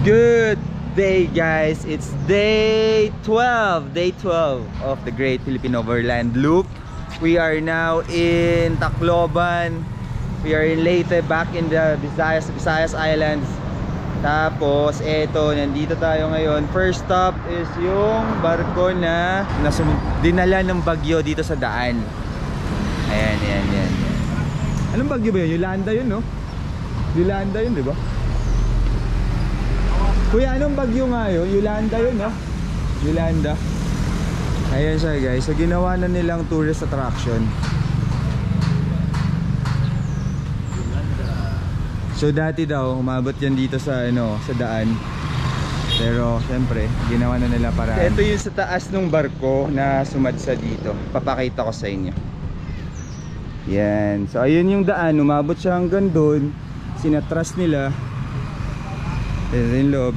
Good day guys, it's day 12 of the Great Philippine Overland Loop. We are now in Tacloban. We are in Leyte, back in the Visayas Islands. Tapos eto, nandito tayo ngayon. First stop is yung barko na dinala ng bagyo dito sa daan. Ayan. Anong bagyo ba yun? Yolanda yun, no? Yolanda yun, di ba? Kuya, anong bagyo nga yun? Yolanda yun, no? Yolanda. Ayan siya guys. So ginawa na nilang tourist attraction. So dati daw umabot yan dito sa sa daan. Pero syempre ginawa na nila para. Ito yung sa taas ng barko na sumadsa dito. Papakita ko sa inyo. Yan. So ayun yung daan, umabot siya hanggang doon. Sinatras nila. Ito yung loob.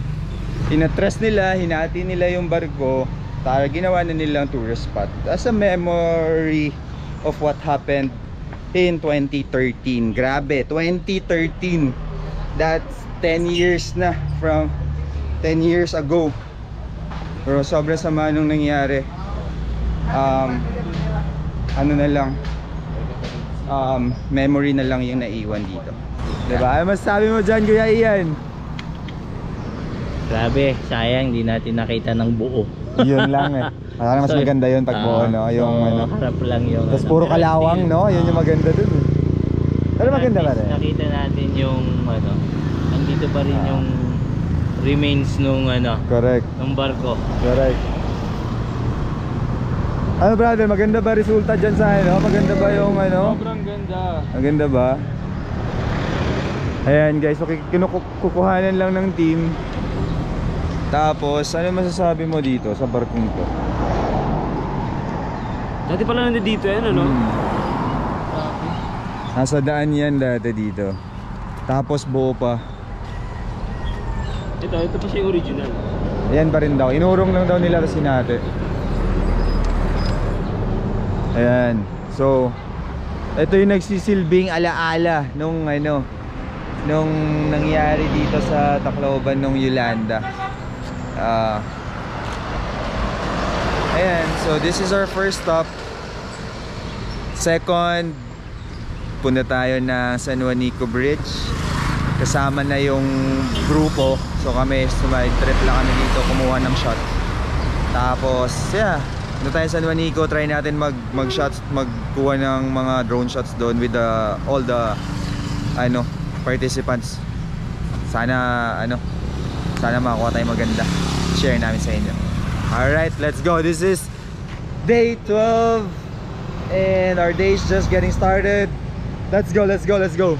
Sinatras nila, hinati nila yung barko. Para ginawa na nilang tourist spot as a memory of what happened in 2013. Grabe, 2013. That's 10 years na, from 10 years ago. Pero sobrang sama nung nangyari. Ano na lang, memory na lang yung naiwan dito. Diba? Ano masasabi mo dyan, Kuya Ian? Grabe, sayang di natin nakita ng buo. Yun lang eh. Mas maganda yun pag buo, no? Yung harap lang yung tapos puro kalawang, no? Yun yung maganda dun eh. Pero maganda pa rin. Nakita natin yung andito pa rin yung remains nung correct, ng barko. Correct. Ano brother, maganda ba resulta dyan sa Maganda ba yung Sobrang ganda. Maganda ba? Ayan guys, okay, kukuhanan lang ng team. Tapos, ano masasabi mo dito sa barkong to? Dati pala nandito yan, Nasa daan yan dati dito. Tapos buo pa. Ito pa siya original. Ayan pa rin daw, inurong lang daw nila kasi natin. Ayan. So, ito yung nagsisilbing alaala nung nung nangyari dito sa Tacloban nung Yolanda. Ayan, so this is our first stop. Second, punta tayo na San Juanico Bridge. Kasama na yung grupo. So kami, trip lang kami dito, kumuha ng shot. Tapos, yeah, punta tayo San Juanico. Try natin mag-shots, magkuha ng mga drone shots doon with all the participants. Sana makakuha tayo maganda. Share namin sa inyo. Alright, let's go. This is day 12 and our day is just getting started. Let's go.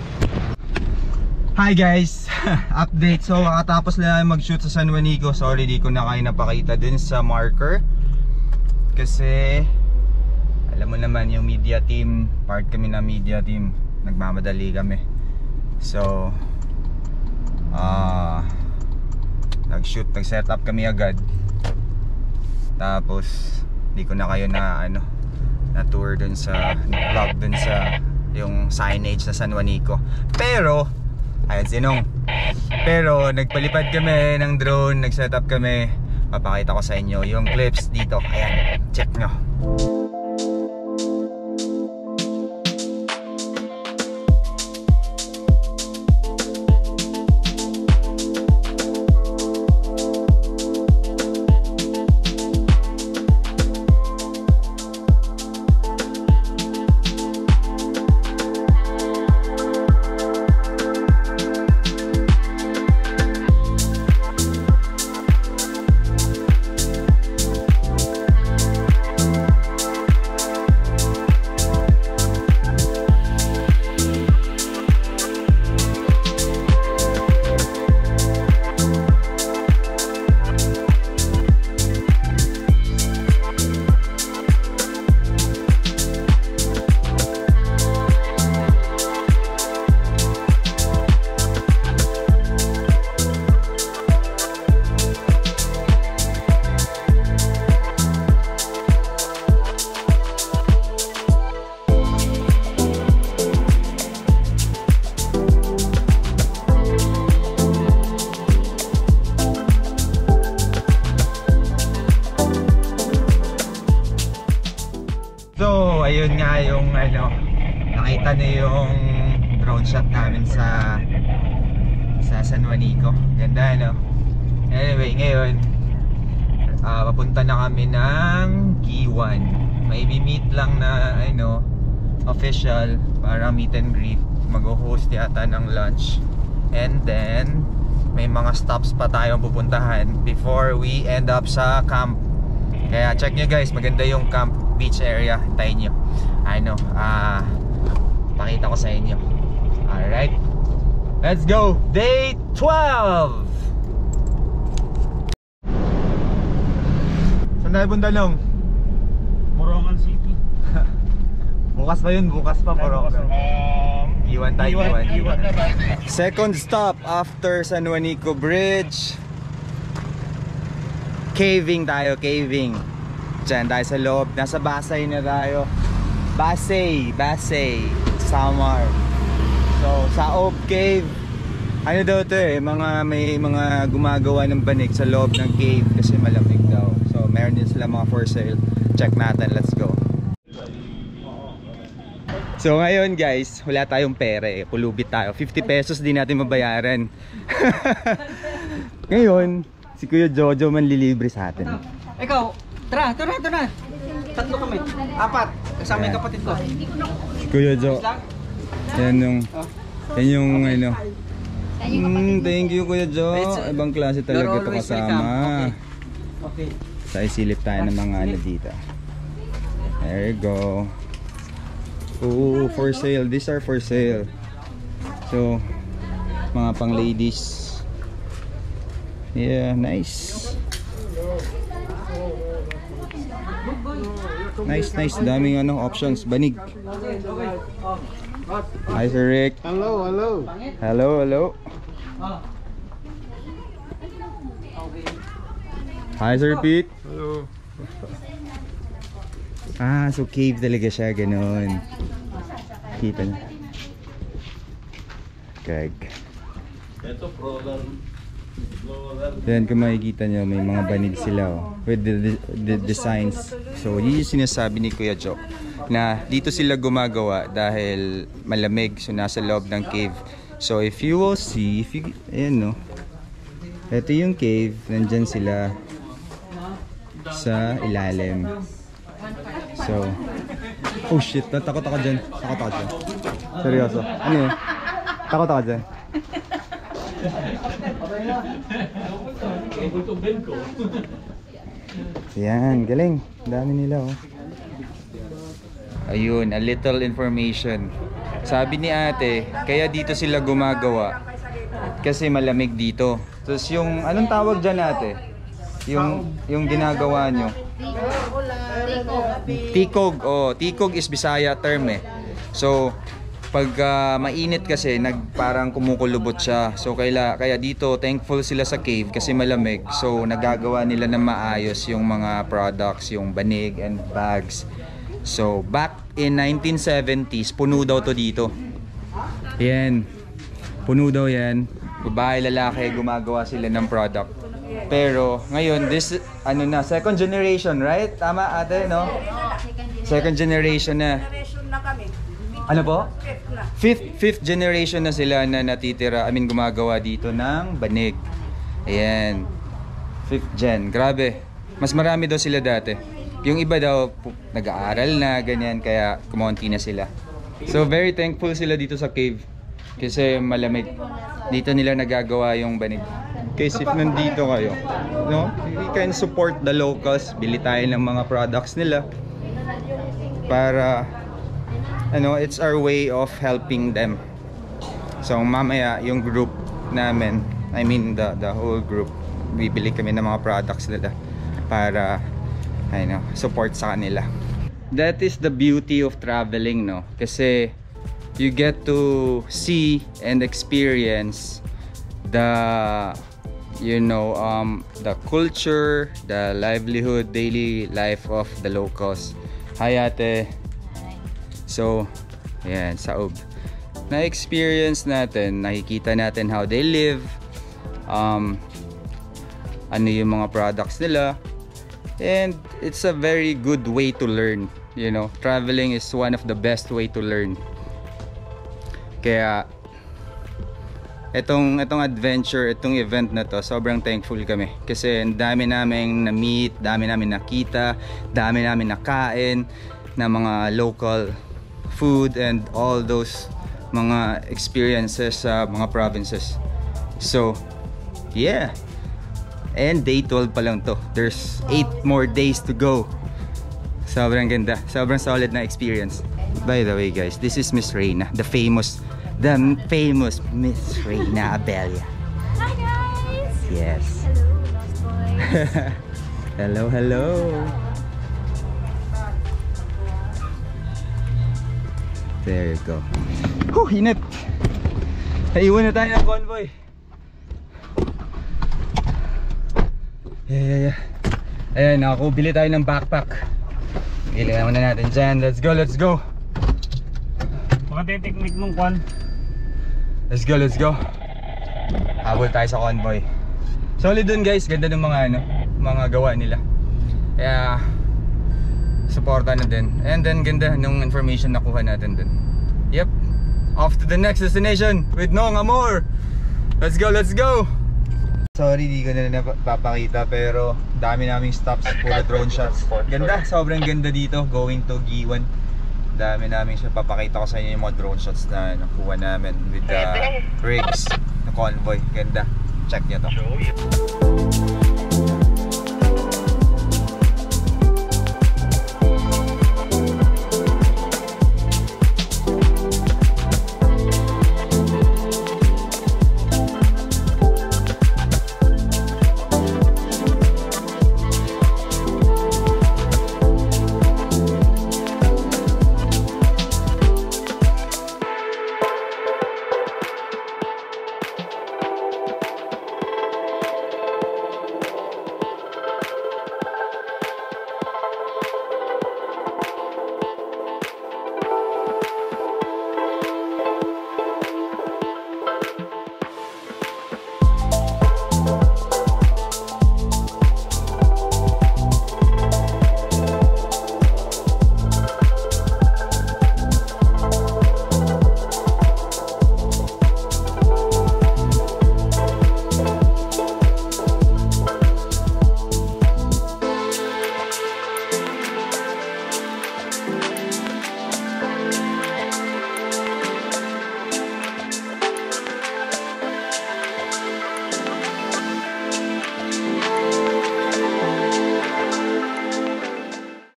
Hi guys. Update. So kakatapos na mag-shoot sa San Juanico. Sorry, di ko na kayo napakita dun sa marker. Kasi alam mo naman yung media team, part kami na media team. Nagmamadali kami. So nag-set up kami agad. Tapos hindi ko na kayo na tour dun sa vlog dun sa yung signage na San Juanico. Pero ayun sinong. Pero nagpalipad kami ng drone, nag-set up kami. Papakita ko sa inyo yung clips dito. Ayan, check nyo. ano, nakita na yung drone shot namin sa San Juanico. Ganda, no? Anyway, ngayon papunta na kami ng Giwan. May meet lang na ano, official para meet and greet. Mag-host yata ng lunch. And then may mga stops pa tayong pupuntahan before we end up sa camp. Kaya check nyo guys, maganda yung camp beach area. Hintayin nyo. Ano, pakita ko sa inyo. Alright, let's go! Day 12! Saan tayo bundalong? Morongan City. Bukas pa yun, bukas pa Morongan. Iwan tayo, iwan. Second stop after San Juanico Bridge. Caving tayo, caving. Diyan tayo sa loob, nasa Basay na tayo. Basay, Samar. So, sa Oak Cave. Ano daw to eh, may mga gumagawa ng banig sa loob ng cave kasi malamig daw. So, meron din sila mga for sale. Check natin, let's go. So ngayon guys, wala tayong pera eh, pulubit tayo. 50 pesos din natin mabayaran. Ngayon, si Kuya Jojo manlilibre sa atin. Ikaw, tara. Tatlo kami. 4. Kasama yung kapatid ko. Si Kuya Jo. Yan yung ano. Thank you Kuya Jo. Ibang klase talaga ito kasama. Okay. Sa isilip tayo ng mga ano dito. There you go. Oh, for sale. These are for sale. So, mga pang ladies. Yeah, nice. Nice. Daming ano options. Banig. Hi Sir Rick. Hello. Hi Sir Pete. Hello. So cave talaga siya, ganun. Kita niyo. Kag. Ito program. Yan, kung makikita nyo, may mga banig sila with the designs. So yun yung sinasabi ni Kuya Jo, na dito sila gumagawa dahil malamig, so nasa loob ng cave. So if you will see, ayan no, ito yung cave, nandyan sila sa ilalim. So, oh shit, natakot ako dyan. Seryoso, ano yun? Takot ako dyan. Yan, galing. Dami nila oh. Ayun, a little information. Sabi ni ate, kaya dito sila gumagawa kasi malamig dito. Tapos yung, anong tawag dyan ate? Yung ginagawa nyo? Tikog. Oh, tikog is Bisaya term eh. So, pag mainit kasi parang kumukulubot siya. So kaya dito thankful sila sa cave kasi malamig. So nagagawa nila na maayos yung mga products, yung banig and bags. So back in 1970s, puno daw to dito. Yan. Puno daw yan. Babae, lalaki, gumagawa sila ng product. Pero ngayon, this ano na, second generation, right? Tama ate, no? Second generation na. Ano po? Fifth generation na sila na natitira, gumagawa dito ng banig. Ayan. 5th gen. Grabe. Mas marami daw sila dati. Yung iba daw nag-aaral na, ganyan, kaya kumonti na sila. So very thankful sila dito sa cave. Kasi malamig. Dito nila nagagawa yung banig. Kasi if nandito kayo, no, we can support the locals. Bili tayo ng mga products nila. Para it's our way of helping them. So mamaya yung group namin, the whole group, bibili kami ng mga products nila para support sa kanila. That is the beauty of traveling, no? Kasi you get to see and experience the culture, the livelihood, daily life of the locals. Hi ate. So, ayan, Saob. Na-experience natin, nakikita natin how they live, ano yung mga products nila, and it's a very good way to learn. You know, traveling is one of the best way to learn. Kaya itong adventure, itong event na to, sobrang thankful kami kasi ang dami naming na-meet, dami namin nakita, dami namin nakain na mga local food and all those mga experiences sa mga provinces. So yeah, and day 12 pa lang to, there's 8 more days to go. Sobrang ganda, sobrang solid na experience. By the way guys, this is Miss Reyna, the famous Miss Reyna Abella. Hi guys! Yes. Hello, Lost Boys. Hello, hello. There you go. Whew, init. Naiwan na tayo ng convoy. Yeah. Ayan, nakakubili tayo ng backpack. Bili naman na natin dyan. Let's go. Baka technique mong kwan. Let's go. Habol tayo sa convoy. Solid dun guys, ganda ng mga gawa nila. Kaya suporta na din. And then ganda nung information nakuha natin dun. Yep. Off to the next destination with Nong Amor. Let's go. Sorry, di ko na napapakita pero dami naming stops, puro drone shots. Ganda, sobrang ganda dito going to Giwan. Dami namin siya, papakita ko sa inyo yung mga drone shots na nakuha namin with the rigs na convoy. Ganda, check nyo to.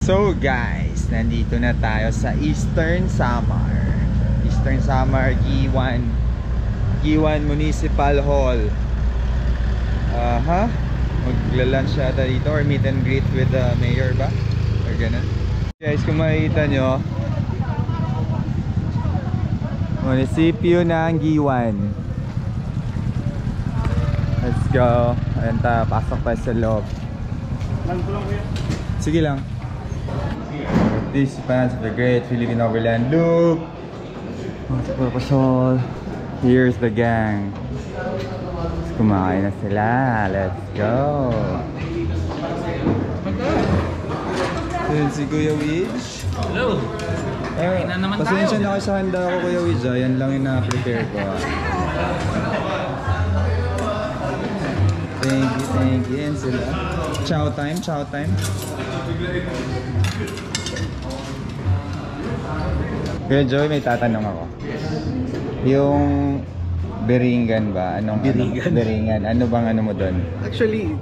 So guys, nandito na tayo sa Eastern Samar. Eastern Samar, Giwan Municipal Hall. Magla-lunch yata dito or meet and greet with the mayor ba? Or ganun. Guys, kung makikita nyo, munisipyo ng Giwan. Let's go. Ayan tayo, pasok tayo sa loob. Sige lang. This fans of the Great Philippine Overland Loop. Multi-purpose hall. Here's the gang. Kumakain na sila. Let's go. Ayan si Kuya Widge. Hello. Kain na naman tayo. Pasensya na kayo sa handa ko, Kuya Widge. Yan lang yung na-prepare ko. Thank you. Yan sila. Chow time. Kuya Joey, may tatanong ako. Yung Beringan ba? Beringan. Ano bang ano mo doon? Actually,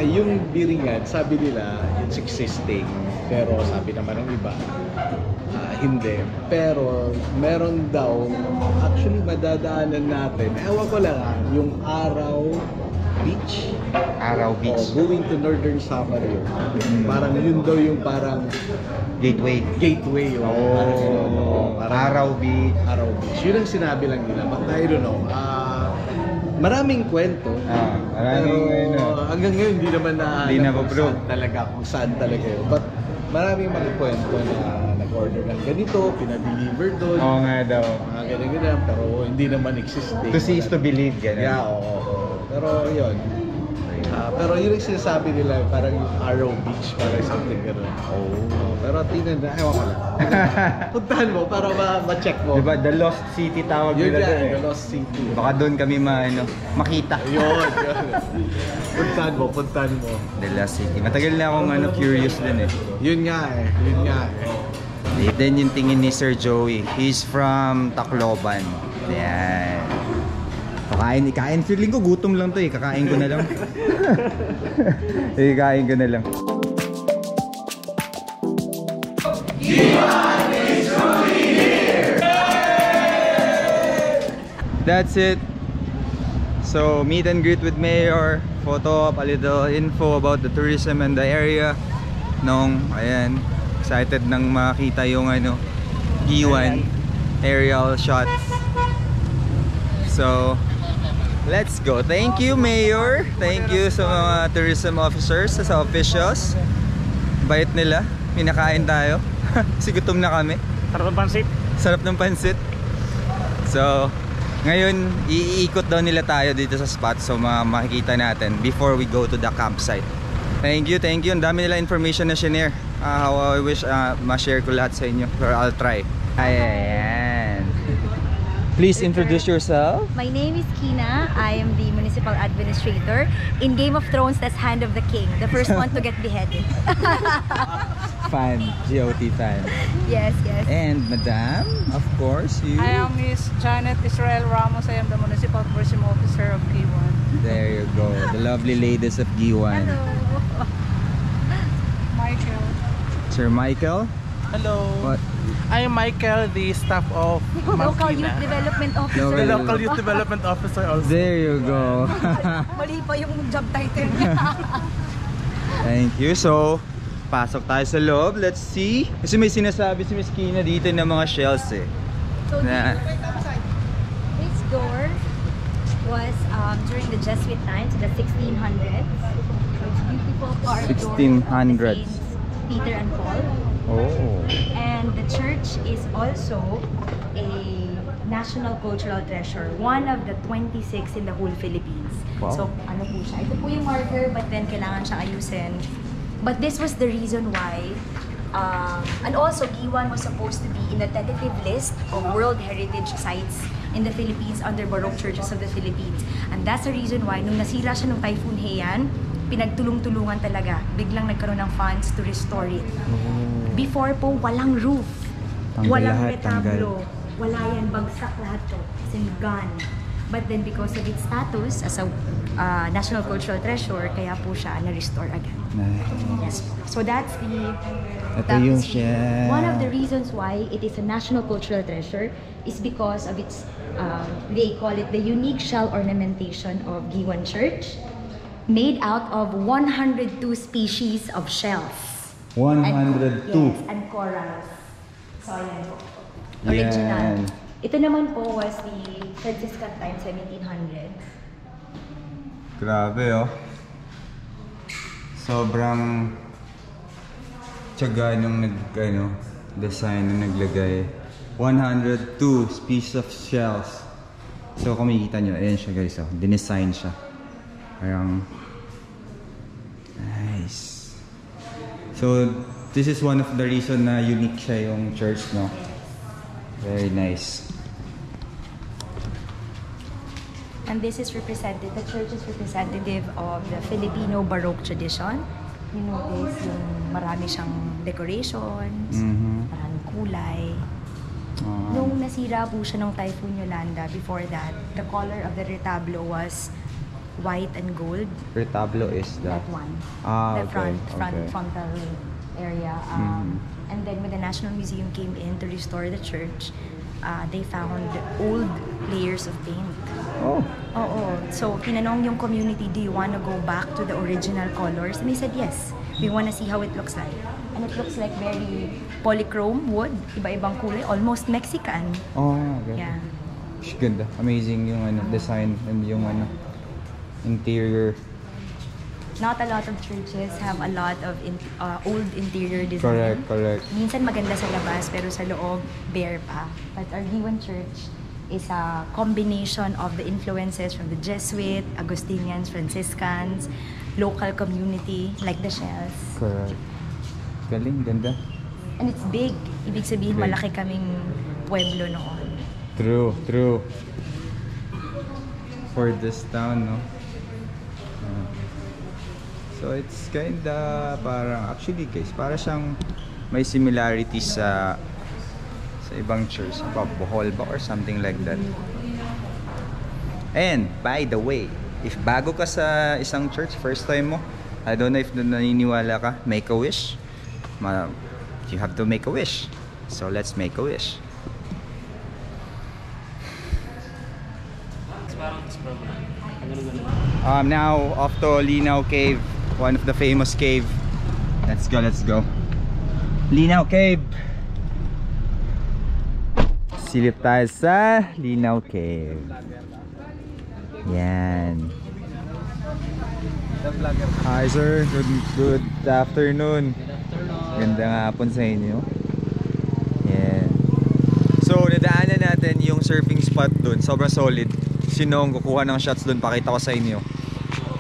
yung Biringan, sabi nila, it's existing. Pero sabi naman ng iba, hindi. Pero meron daw, actually madadaanan natin, ewan ko lang yung Araw Beach. Going to Northern Samar yun. Parang yun daw yung parang Gateway. Parang ano, Araw Beach. Yun ang sinabi lang nila. But I don't know. Maraming kwento. Pero hanggang ngayon hindi naman kung saan talaga yun. But maraming mga kwento na nag-order ng ganito, pinadeliver doon. Oo nga daw. Mga ganyan, pero hindi naman existing. To see is to believe, gano'n. Yeah, oo. Pero yun. Pero yun yung sinasabi nila, parang Arrow Beach, parang something gano'n. Pero tingnan na, ewan ko lang. Puntahan mo para ma-check mo. Diba, The Lost City tawag Yun nila nga, doon eh. The Lost City. Baka doon kami makita. Yun. Puntahan mo. The Lost City. Matagal na akong curious din eh. Yun nga eh. Then yung tingin ni Sir Joey. He's from Tacloban. Yan. Kain. Feeling ko gutom lang to eh. Kakain ko na lang. Kakain ko na lang. That's it. So meet and greet with Mayor, photo up, a little info about the tourism and the area. Ayan, excited nang makita yung Giwan aerial shots. So let's go. Thank you, Mayor. Thank you sa mga tourism officers, sa officials. Bait nila. Minakain tayo. Kasi gutom na kami. Sarap ng pansit. So ngayon, iikot daw nila tayo dito sa spot, so makikita natin before we go to the campsite. Thank you. Ang dami nila information na share. How I wish ma-share ko lahat sa inyo, or I'll try. Ayan. Please introduce yourself. My name is Kina. I am the municipal administrator. In Game of Thrones, that's Hand of the King, the first one to get beheaded. Fan, GOT fan. Yes. And Madam, of course, you. I am Miss Janet Israel Ramos. I am the Municipal Tourism Officer of Giwan. There you go, the lovely ladies of Giwan. Hello. Michael. Sir Michael. Hello. What? I am Michael, the staff of Local Youth Maskina. Development Officer. The local youth development officer also. There you go. Mali pa yung job title niya. Thank you. So, pasok tayo sa loob. Let's see. Kasi may sinasabi si Miss Kina dito ng mga shells eh. So Na, this door was during the Jesuit times, the 1600s. So it's beautiful carved doors of the 1600s. Saints Peter and Paul. oh. And the church is also a national cultural treasure, one of the 26 in the whole Philippines. Wow. So ano po siya? Ito po yung marker, but then kailangan siyang ayusin. But this was the reason why, and also Giwan was supposed to be in the tentative list of World Heritage Sites in the Philippines under Baroque Churches of the Philippines. And that's the reason why, nung nasira siya ng Typhoon Haiyan, pinagtulong-tulungan talaga. Biglang nagkaroon ng funds to restore it. Before po, walang roof. Tanggal Walang lahat, retablo. Wala yan, bagsak lahat to. As in gone. But then because of its status as a national cultural treasure, kaya po siya na-restore agad. Nice. Yes po. So that's the... Ito that yung is shell. one of the reasons why it is a national cultural treasure is because of its, they call it the unique shell ornamentation of Giwan Church, made out of 102 species of shells. 102. Yes, and corals. So, ayan po. Original. Yan. Ito naman po was the Franciscan time, 1700s. Grabe oh. Sobrang tiyaga nung design nung naglagay. 102 species of shells. So kung makikita nyo, ayan siya guys oh. Dinesign siya. Parang nice. So this is one of the reason na unique siya yung church, no? Very nice. And this is represented, the church is representative of the Filipino Baroque tradition. You notice yung marami siyang decorations, maraming kulay. Nung nasira po siya ng Typhoon Yolanda, before that, the color of the retablo was white and gold. Retablo is That that. one. Ah, The okay, frontal area. And then when the National Museum came in to restore the church, they found old layers of paint. Oh. Oo. So, tinanong yung community, do you want to go back to the original colors? And they said, yes. We want to see how it looks like. And it looks like very polychrome wood. Iba-ibang kulay. Almost Mexican. Oh, okay. Yeah. Ganda. Amazing yung design and yung interior. Not a lot of churches have a lot of old interior design. Correct. Minsan maganda sa labas, pero sa loob, bare pa. But our Giwan Church is a combination of the influences from the Jesuit, Augustinians, Franciscans, local community like the Shells. Correct. Galing, ganda. And it's big. Ibig sabihin, Big. malaki kaming pueblo noon. True, true. For this town, no? So it's kinda parang, actually guys, para siyang may similarities sa ibang church, about Bohol ba or something like that. And by the way, if bago ka sa isang church, first time mo, I don't know if naniniwala ka, make a wish. You have to make a wish. So let's make a wish. Now off to Linaw Cave, one of the famous cave. Let's go, let's go. Linaw Cave. Silip tayo sa Linaw Cave. Yan. Hi sir, good afternoon. Gandang hapon sa inyo. Yan. So nadaanan natin yung surfing spot dun, sobrang solid. Sinong kukuha ng shots dun, pakita ko sa inyo.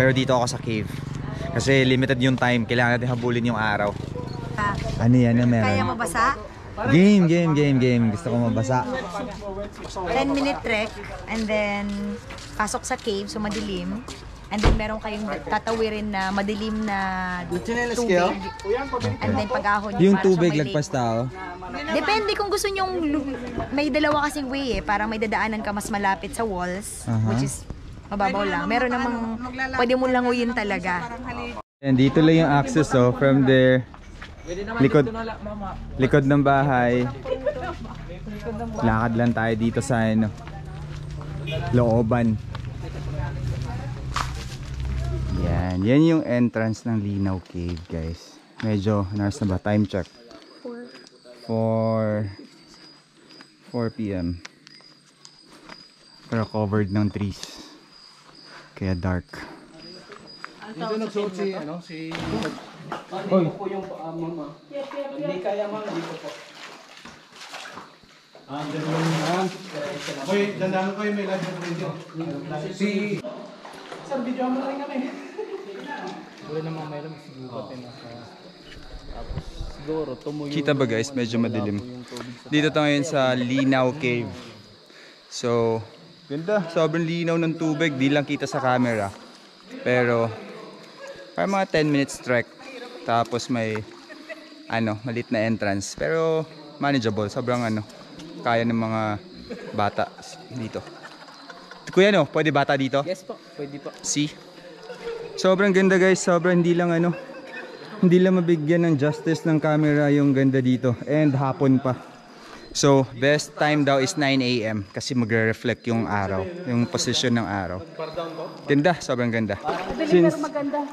Pero dito ako sa cave kasi limited yung time, kailangan natin habulin yung araw. Ano yan na meron? Kaya mabasa? Game. Gusto ko mabasa. 10-minute trek, and then pasok sa cave, so madilim. And then meron kayong tatawirin na madilim na tubig. And then pag-ahon Yung para tubig siyang may lagpas tao? Depende kung gusto nyong may dalawa kasing way eh. Parang may dadaanan ka mas malapit sa walls, which is mababaw lang. Meron namang pwede mo languyin talaga. And dito lang yung access from there. Likod ng bahay. Lakad lang tayo dito sa looban. Yan yung entrance ng Linaw Cave, guys. Medyo nars na ba? Time check. 4 PM. Pero covered ng trees. Kaya dark. Dito nagsuot si Hoy. po yung mama. Hindi kaya ma'am, dito po. Hoy, dandahan kayo, may live na video. Si... Sir, video mo rin kami. Wala namang mayroon siguro tapos siguro tumuyo. Kita ba guys, medyo madilim. Dito tayo ngayon sa Linaw Cave. So, ganda, sobrang linaw ng tubig, di lang kita sa camera. Pero parang mga 10 minutes trek. Tapos may malit na entrance. Pero manageable, sobrang kaya ng mga bata dito. Kuya pwede bata dito? Yes po, pwede po. See? Sobrang ganda guys, sobrang hindi lang mabigyan ng justice ng camera yung ganda dito, and hapon pa. So best time daw is 9 AM kasi magre-reflect yung araw, yung position ng araw. Ganda, sobrang ganda. Since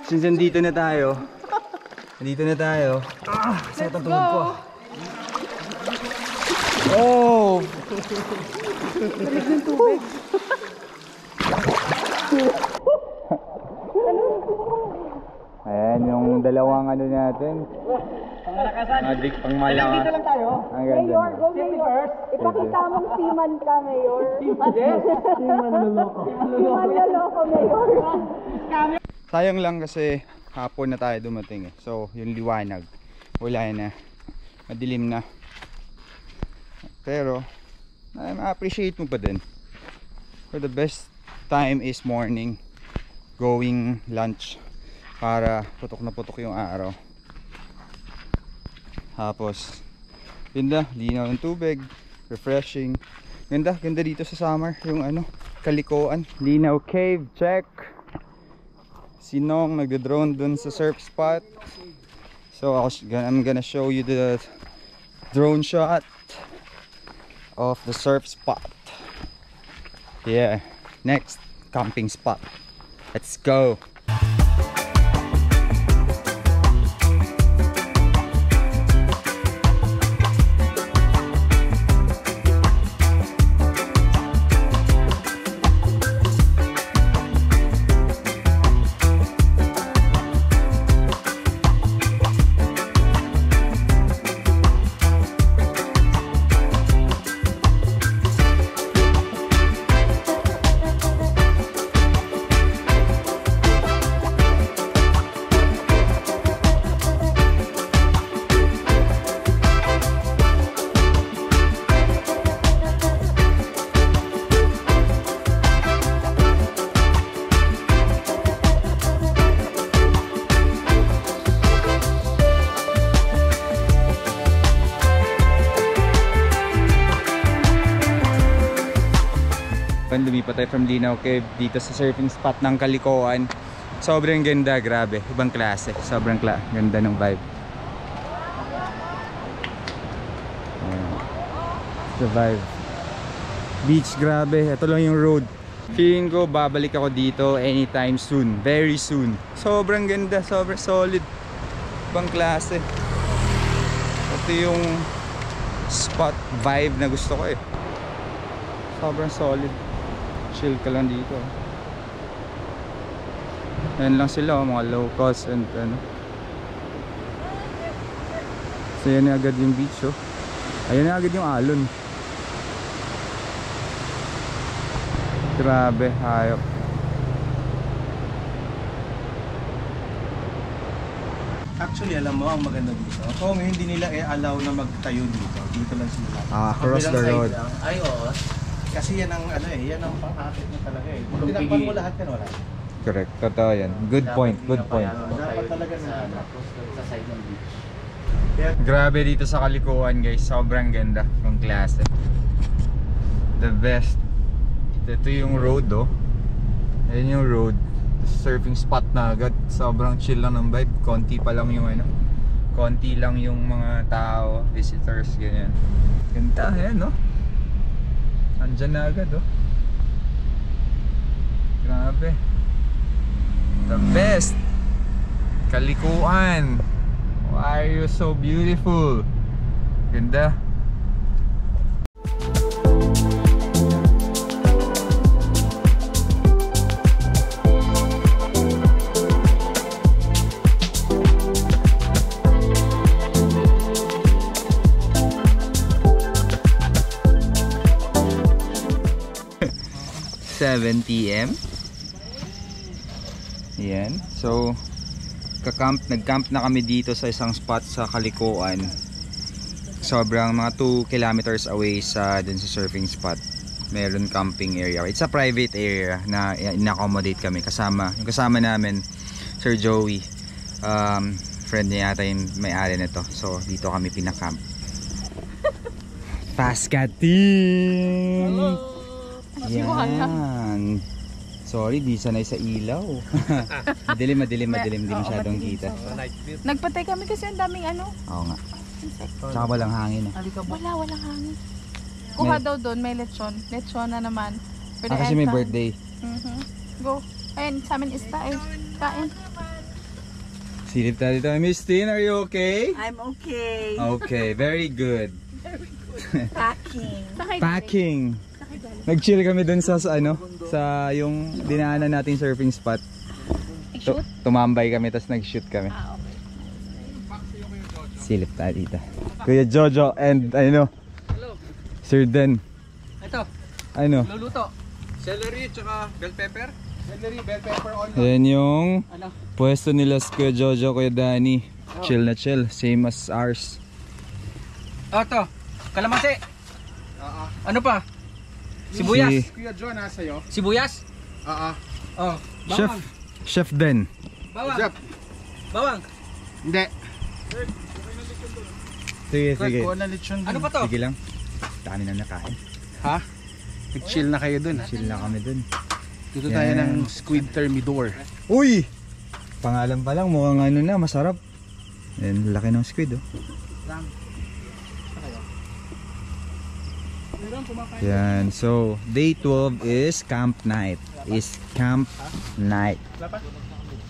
nandito na tayo, sakit ang tuhod ko. Oh! Lamig ng tubig. Ayan yung dalawang natin. Adik pang malakas. Dito lang tayo. Mayor, go Mayor. Ipakita mong seaman ka, Mayor. Yes, seaman loloko. Seaman loloko, Mayor. Sayang lang kasi hapon na tayo dumating So yung liwanag, wala na. Madilim na. Pero ma-appreciate mo pa din. For the best time is morning, going lunch, para putok na putok yung araw. Tapos ganda, linaw ng tubig, refreshing. Ganda dito sa summer, yung kalikoan. Linaw Cave, check. Sinong nagdo-drone dun sa surf spot. So I'm gonna show you the drone shot of the surf spot. Yeah, next camping spot. Let's go. Lumipat tayo from Linaw Cave dito sa surfing spot ng Kalikoan. Sobrang ganda, grabe. Ibang klase. Sobrang ganda ng vibe. Ayan. The vibe. Beach, grabe. Ito lang yung road. Feeling ko babalik ako dito anytime soon. Very soon. Sobrang ganda. Sobrang solid. Ibang klase. Ito yung spot vibe na gusto ko eh. Sobrang solid. Chill ka lang dito. Ayan lang sila, mga locals and ano. So yan na agad yung beach oh. Ayan na agad yung alon. Grabe, hayop. Actually, alam mo ang maganda dito. Kung hindi nila allow na magtayo dito, dito lang sila. Across the road. Ay, oo. Kasi yan ang yan ang pang-akit na talaga eh. Kung tinakpan mo lahat yan, wala. Correct, totoo yan. Good point, good point. Dapat talaga sa side ng beach. Grabe dito sa Kalikoan guys, sobrang ganda ng klase. The best. Ito yung road oh. Ayan yung road. Surfing spot na agad. Sobrang chill lang ng vibe. Konti pa lang yung ano. Konti lang yung mga tao, visitors, ganyan. Ganda, ayan no. Andyan na agad oh. Grabe. The best. Kalikoan. Why are you so beautiful? Ganda. $7 PM. Yan. So nag-camp na kami dito sa isang spot sa Kalikoan. Sobrang mga 2 kilometers away sa dun sa surfing spot. Meron camping area. It's a private area na in-accommodate kami kasama. Yung kasama namin Sir Joey. Friend niya yata yung may-ari nito. So dito kami pinacamp. Pascat team. Hello. Yan. Sorry, di sanay sa ilaw. Madilim, di masyadong kita. Nagpatay kami kasi ang daming ano. Oo nga. Tsaka walang hangin eh. Walang hangin. Kuha daw doon, may lechon. Lechon na naman. Kasi may birthday. Go. Ayun, sa amin ista eh. Kain. Silip tayo dito. Miss Tin, are you okay? I'm okay. Okay, very good. Packing. Nag-chill kami dun sa ano, sa yung dinaanan nating surfing spot. Tumambay kami tapos nag-shoot kami. Silip tayo dito. Kuya Jojo and ano, Sir Den. Ito. Ano? Luluto. Celery tsaka bell pepper. Celery, bell pepper, onion. Ayan yung pwesto nila sa Kuya Jojo, Kuya Danny. Chill na chill, same as ours. Ito. Kalamansi. Ano pa? Sibuyas. Kuya John, nasa iyo? Sibuyas? Oh. Chef Den. Bawang. Bawang. Hindi. Sige. Kuha na lechon dun. Ano pa to? Sige lang. Dami na nakain. Ha? Nag-chill na kayo dun. Chill na kami dun. Dito tayo ng squid thermidor. Uy! Pangalan pa lang, mukhang ano na, masarap. Ayan, laki ng squid oh. Yan, so day 12 is camp night.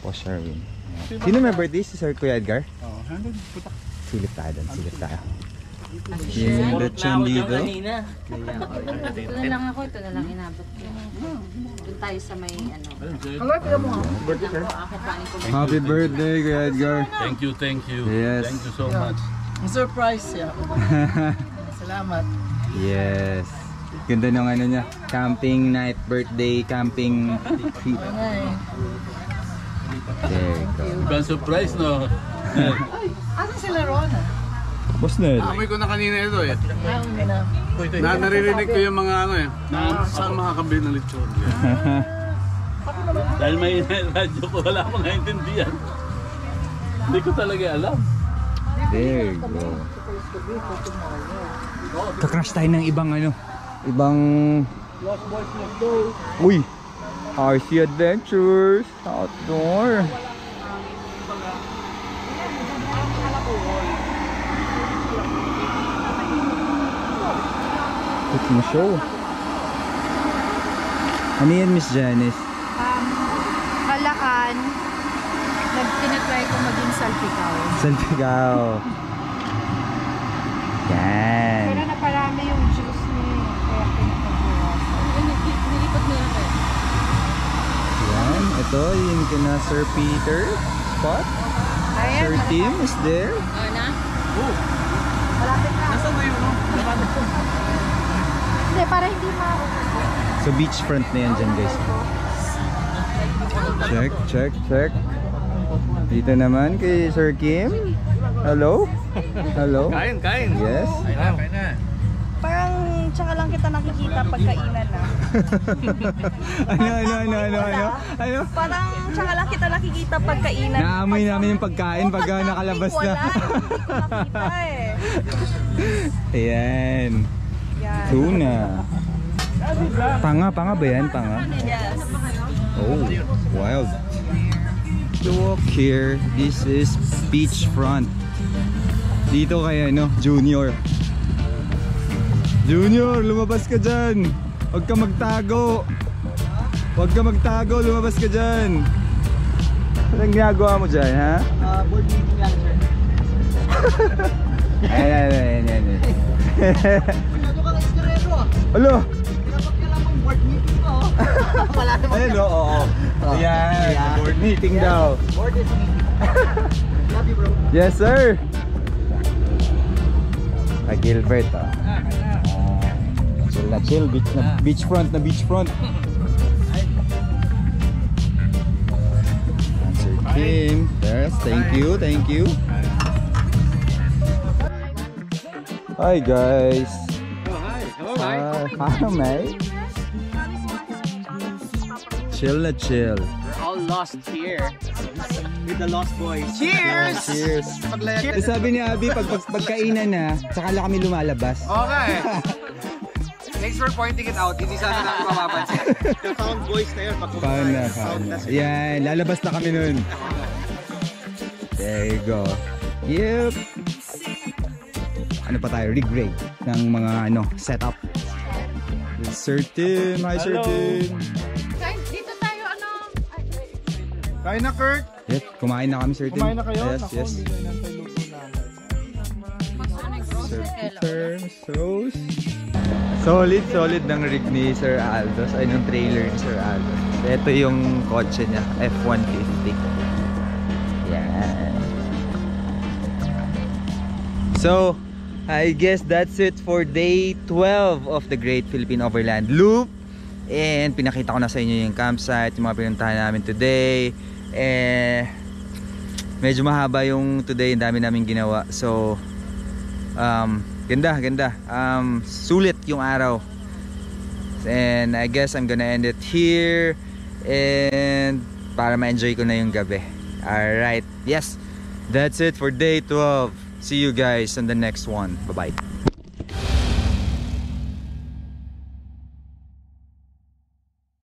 Po Sherwin. Sino may birthday? Si Sir Kuya Edgar? Oo, putak. Silip tayo doon, silip tayo. Yung lechon dito. Ito na lang ako, ito na lang inabot. Doon tayo sa may ano. Happy birthday Kuya Edgar. Thank you. Yes. Thank you so much. Surprise siya. Salamat. Yes. Ganda ng ano niya. Camping night, birthday, camping feet. There you go. Ibang surprise, no? Ano sila Ron? Boss Ned. Amoy ko na kanina ito eh. Naririnig ko yung mga ano eh. Saan makakabili ng lechon? Dahil may radyo ko, wala akong naintindihan. Hindi ko talaga alam. There you go. Kakrush tayo ng ibang ano, ibang Lost Boys, let's go. Uy! RC Adventures Outdoor. Ito mo show. Ano yan, Miss Janice? Kalakan. Tinatry ko maging salpikaw. Salpikaw. Yan. Pero naparami yung juice niya. Kaya pinapagbuwasan. Nilipot mo yun eh. Yan. Ito yung kina Sir Peter spot. Sir Tim is there. Na? Malapit na. Nasaan ba yun? Hindi, para hindi So beachfront na yan dyan, guys. Check, check, check. Dito naman kay Sir Kim. Hello? Hello? Kain, kain. Yes? Kain na. Parang tsaka lang kita nakikita pagkainan na. Ano? Parang tsaka lang kita nakikita pagkainan. Naamoy namin yung pagkain pag nakalabas na. Nakita eh. Ayan. Yan. Tuna. Panga ba yan? Panga? Yes. Oh, wild. To walk here, this is beachfront. Dito kaya Junior. Junior, lumabas ka dyan. Huwag ka magtago. Huwag ka magtago, lumabas ka dyan. Anong ginagawa mo dyan, ha? Board meeting lang, sir. Ayan. Nado kang eskrero ah. Alo! Dapat ka lang ang board meeting mo. Wala naman. Ayun, oo. Ayan, board meeting daw. Board is meeting. Love you, bro. Yes, sir! Gilbert, chill na chill, beachfront na beachfront. Sir Kim, yes, thank you. Hi guys. Hello, mate. Hi, mate. Chill na chill. We're all lost here. With the Lost Boys. Cheers! Cheers. Sabi ni Abby, pagkainan na, saka lang kami lumalabas. Okay. Thanks for pointing it out. Hindi sana namin mapapansin. The Found Boys na yun. Paano na. Yan, lalabas na kami nun. There you go. Yep. Ano pa tayo? Rig-ray ng mga setup. Sir Tim. Hi, Sir Tim. Dito tayo Kain na, Kurt. Yes, kumain na kami, Sir Tim. Kumain na kayo? Yes. Sir Peter, Mr. Rose. Solid ng rig ni Sir Aldos. Ay, ng trailer ni Sir Aldos. Ito yung kotse niya, F-150. Yan. So, I guess that's it for day 12 of the Great Philippine Overland Loop. And pinakita ko na sa inyo yung campsite, yung mga pinuntahan namin today. Medyo mahaba yung today, ang dami namin ginawa. So, ganda. Sulit yung araw. And I guess I'm gonna end it here. And para ma-enjoy ko na yung gabi. Alright, yes, that's it for day 12. See you guys on the next one. Bye-bye.